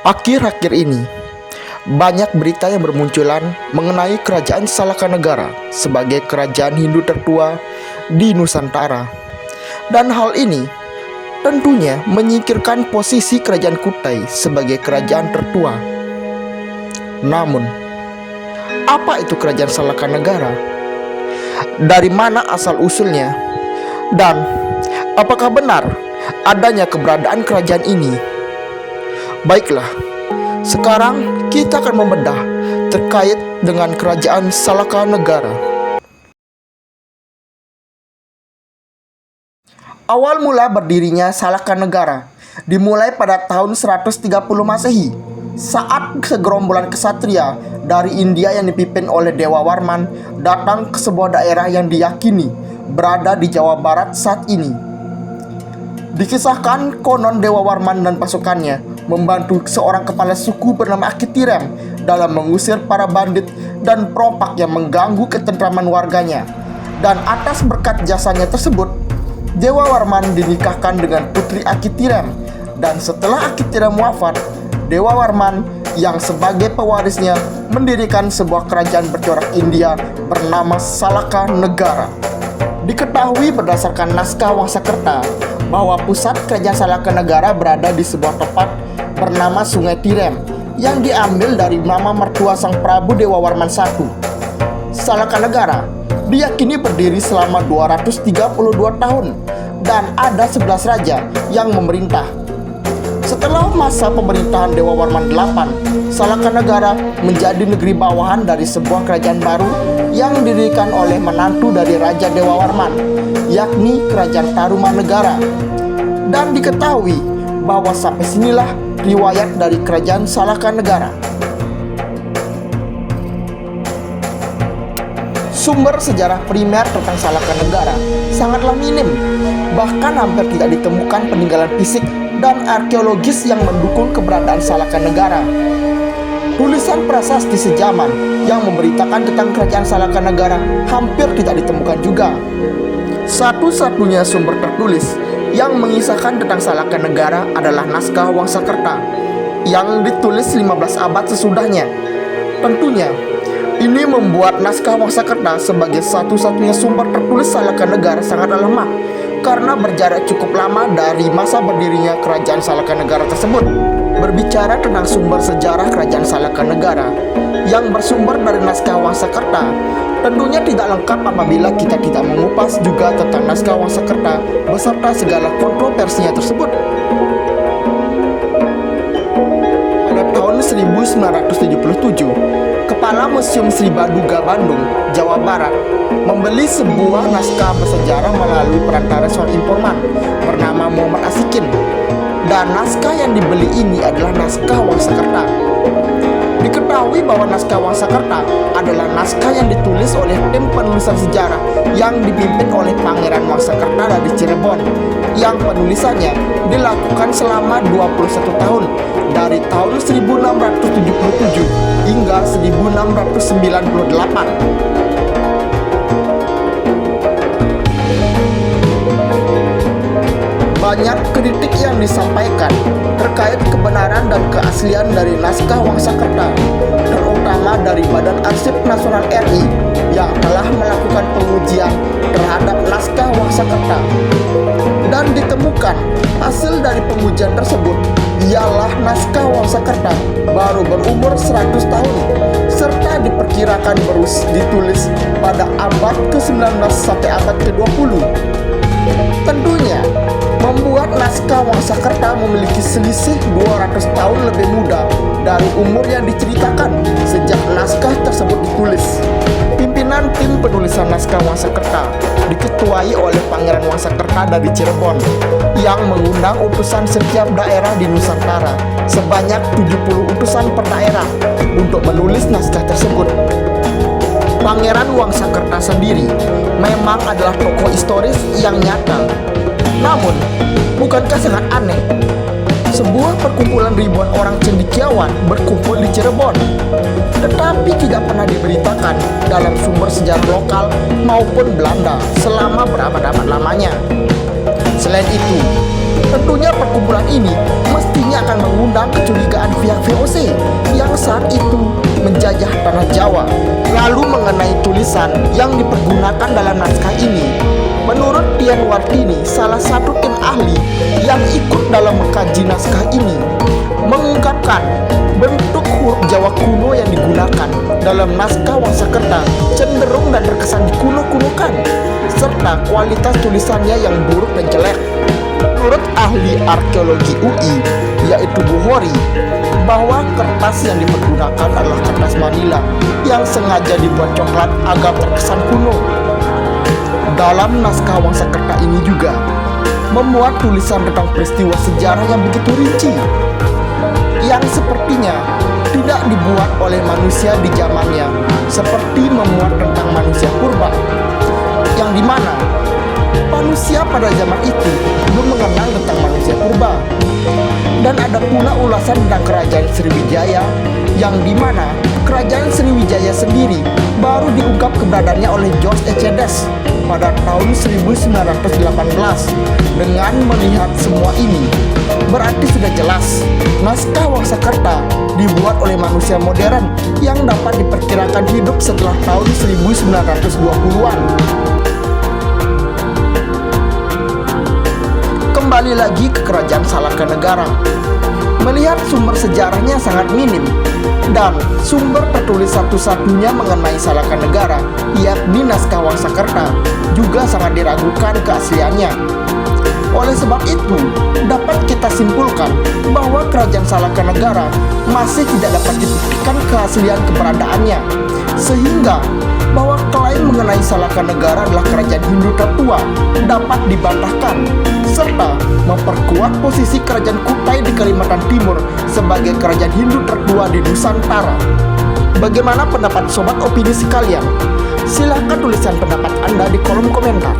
Akhir-akhir ini, banyak berita yang bermunculan mengenai kerajaan Salakanegara sebagai kerajaan Hindu tertua di Nusantara. Dan hal ini tentunya menyingkirkan posisi kerajaan Kutai sebagai kerajaan tertua. Namun, apa itu kerajaan Salakanegara? Dari mana asal-usulnya? Dan apakah benar adanya keberadaan kerajaan ini? Baiklah, sekarang kita akan membedah terkait dengan kerajaan Salakanegara. Awal mula berdirinya Salakanegara dimulai pada tahun 130 Masehi saat segerombolan kesatria dari India yang dipimpin oleh Dewa Warman datang ke sebuah daerah yang diyakini berada di Jawa Barat saat ini. Dikisahkan konon Dewa Warman dan pasukannya membantu seorang kepala suku bernama Akitirem dalam mengusir para bandit dan perompak yang mengganggu ketentraman warganya. Dan atas berkat jasanya tersebut, Dewa Warman dinikahkan dengan putri Akitirem. Dan setelah Akitirem wafat, Dewa Warman yang sebagai pewarisnya mendirikan sebuah kerajaan bercorak India bernama Salakanegara. Diketahui berdasarkan naskah Wangsakerta bahwa pusat kerajaan Salakanegara berada di sebuah tempat bernama Sungai Tirem yang diambil dari nama mertua sang Prabu Dewa Warman I. Salakanegara diyakini berdiri selama 232 tahun dan ada 11 raja yang memerintah. Setelah masa pemerintahan Dewa Warman VIII, Salakanegara menjadi negeri bawahan dari sebuah kerajaan baru yang didirikan oleh menantu dari Raja Dewa Warman, yakni Kerajaan Tarumanegara. Dan diketahui bahwa sampai sinilah riwayat dari kerajaan Salakanegara. Sumber sejarah primer tentang Salakanegara sangatlah minim, bahkan hampir tidak ditemukan peninggalan fisik dan arkeologis yang mendukung keberadaan Salakanegara. Tulisan prasasti sejaman yang memberitakan tentang kerajaan Salakanegara hampir tidak ditemukan juga. Satu-satunya sumber tertulis yang mengisahkan tentang Salakanegara adalah naskah Wangsakerta yang ditulis 15 abad sesudahnya. Tentunya, ini membuat naskah Wangsakerta sebagai satu-satunya sumber tertulis Salakanegara sangatlah lemah karena berjarak cukup lama dari masa berdirinya kerajaan Salakanegara tersebut. Berbicara tentang sumber sejarah kerajaan Salakanegara yang bersumber dari naskah Wangsakerta, tentunya tidak lengkap apabila kita tidak mengupas juga tentang naskah Wangsakerta beserta segala kontroversinya tersebut. Pada tahun 1977, Kepala Museum Sri Baduga Bandung, Jawa Barat, membeli sebuah naskah bersejarah melalui perantara seorang informan bernama Muhammad Asikin. Dan naskah yang dibeli ini adalah naskah Wangsakerta. Diketahui bahwa naskah Wangsakerta adalah naskah yang ditulis oleh tim penulisan sejarah yang dipimpin oleh Pangeran Wangsakerta dari Cirebon, yang penulisannya dilakukan selama 21 tahun dari tahun 1677 hingga 1698. Banyak kritik yang disampaikan terkait kebenaran dan keaslian dari naskah Wangsakerta, terutama dari Badan Arsip Nasional RI yang telah melakukan pengujian terhadap naskah Wangsakerta. Dan ditemukan hasil dari pengujian tersebut ialah naskah Wangsakerta baru berumur 100 tahun serta diperkirakan ditulis pada abad ke-19 sampai abad ke-20. Tentunya membuat naskah Wangsakerta memiliki selisih 200 tahun lebih muda dari umur yang diceritakan sejak naskah tersebut ditulis. Pimpinan tim penulisan naskah Wangsakerta diketuai oleh Pangeran Wangsakerta dari Cirebon yang mengundang utusan setiap daerah di Nusantara sebanyak 70 utusan per daerah untuk menulis naskah tersebut. Pangeran Wangsakerta sendiri memang adalah tokoh historis yang nyata. Namun, bukankah sangat aneh? Sebuah perkumpulan ribuan orang cendekiawan berkumpul di Cirebon, tetapi tidak pernah diberitakan dalam sumber sejarah lokal maupun Belanda selama berabad-abad lamanya. Selain itu, tentunya perkumpulan ini mestinya ini akan mengundang kecurigaan pihak VOC yang saat itu menjajah tanah Jawa. Lalu mengenai tulisan yang dipergunakan dalam naskah ini, menurut Dian Wartini, salah satu tim ahli yang ikut dalam mengkaji naskah ini, mengungkapkan bentuk huruf Jawa kuno yang digunakan dalam naskah Wangsakerta cenderung dan terkesan dikuno-kunokan, serta kualitas tulisannya yang buruk dan jelek. Menurut ahli arkeologi UI, yaitu Bu Hori, bahwa kertas yang dipergunakan adalah kertas Manila yang sengaja dibuat coklat agar terkesan kuno. Dalam naskah Wangsakerta ini juga memuat tulisan tentang peristiwa sejarah yang begitu rinci, yang sepertinya tidak dibuat oleh manusia di zamannya, seperti memuat tentang manusia purba, yang dimana manusia pada zaman itu belum mengenal tentang manusia purba. Dan ada pula ulasan tentang kerajaan Sriwijaya, yang dimana kerajaan Sriwijaya sendiri baru diungkap keberadaannya oleh George Echedes pada tahun 1918. Dengan melihat semua ini, berarti sudah jelas naskah Wangsakerta dibuat oleh manusia modern yang dapat diperkirakan hidup setelah tahun 1920-an. Kembali lagi ke kerajaan Salakanegara. Melihat sumber sejarahnya sangat minim, dan sumber tertulis satu-satunya mengenai Salakanegara, yakni naskah Wangsakerta, juga sangat diragukan keasliannya. Oleh sebab itu, dapat kita simpulkan bahwa kerajaan Salakanegara masih tidak dapat dibuktikan keaslian keberadaannya, sehingga bahwa klaim mengenai Salakanegara adalah kerajaan Hindu tertua dapat dibantahkan, serta memperkuat posisi kerajaan Kutai di Kalimantan Timur sebagai kerajaan Hindu tertua di Nusantara. Bagaimana pendapat sobat opini sekalian? Silahkan tuliskan pendapat Anda di kolom komentar.